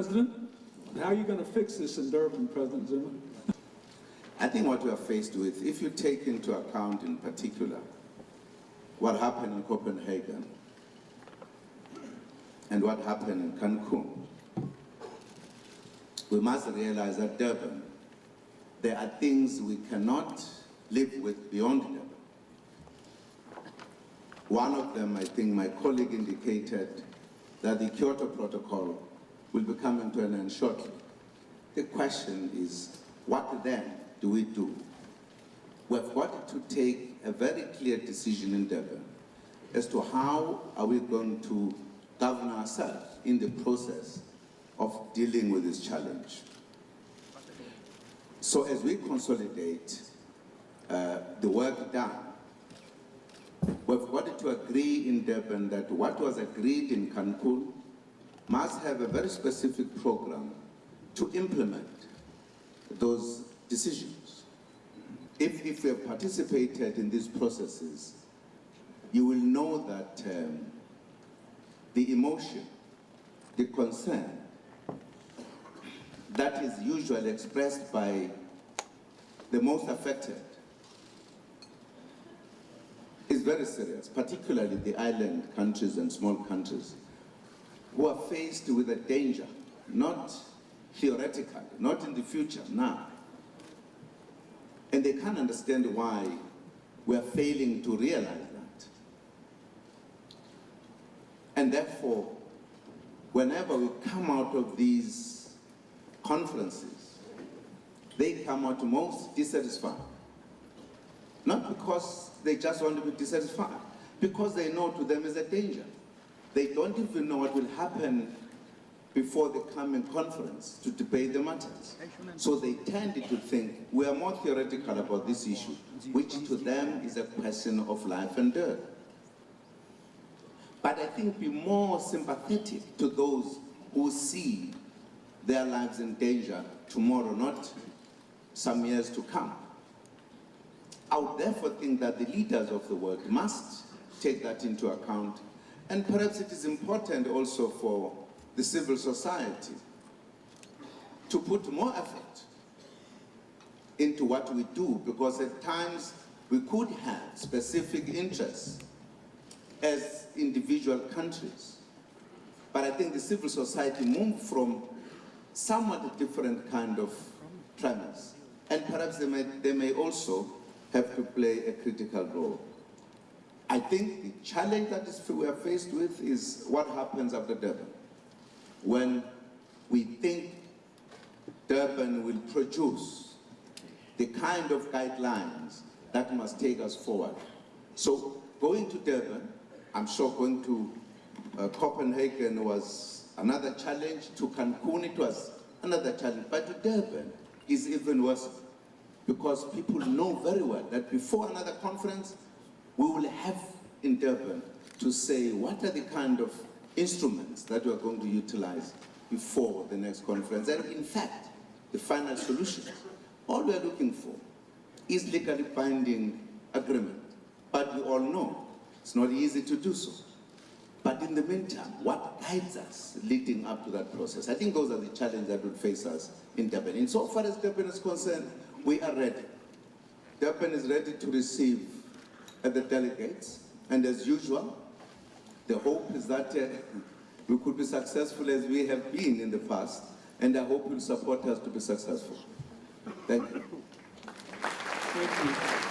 President, how are you going to fix this in Durban, President Zuma? I think what we are faced with, if you take into account in particular what happened in Copenhagen and what happened in Cancun, we must realize that Durban, there are things we cannot live with beyond Durban. One of them, I think my colleague indicated, that the Kyoto Protocol will be coming to an end shortly. The question is, what then do we do? We've got to take a very clear decision in Durban as to how are we going to govern ourselves in the process of dealing with this challenge. So as we consolidate the work done, we've got to agree in Durban that what was agreed in Cancun must have a very specific program to implement those decisions. If you have participated in these processes, you will know that the emotion, the concern that is usually expressed by the most affected is very serious, particularly the island countries and small countries who are faced with a danger, not theoretically, not in the future, now. And they can't understand why we are failing to realize that. And therefore, whenever we come out of these conferences, they come out most dissatisfied. Not because they just want to be dissatisfied, because they know to them is a danger. They don't even know what will happen before the coming conference to debate the matters. So they tend to think we are more theoretical about this issue, which to them is a question of life and death. But I think be more sympathetic to those who see their lives in danger tomorrow, not some years to come. I would therefore think that the leaders of the world must take that into account. And perhaps it is important also for the civil society to put more effort into what we do, because at times we could have specific interests as individual countries. But I think the civil society moved from somewhat a different kind of premise. And perhaps they may also have to play a critical role. I think the challenge that we are faced with is what happens after Durban. When we think Durban will produce the kind of guidelines that must take us forward. So going to Durban, I'm sure going to Copenhagen was another challenge. To Cancun it was another challenge. But to Durban is even worse, because people know very well that before another conference, we will have in Durban to say what are the kind of instruments that we are going to utilize before the next conference. And in fact, the final solution, all we are looking for is legally binding agreement. But we all know it's not easy to do so. But in the meantime, what guides us leading up to that process? I think those are the challenges that will face us in Durban. In so far as Durban is concerned, we are ready. Durban is ready to receive the delegates, and as usual, the hope is that we could be successful as we have been in the past, and I hope you'll support us to be successful. Thank you. Thank you.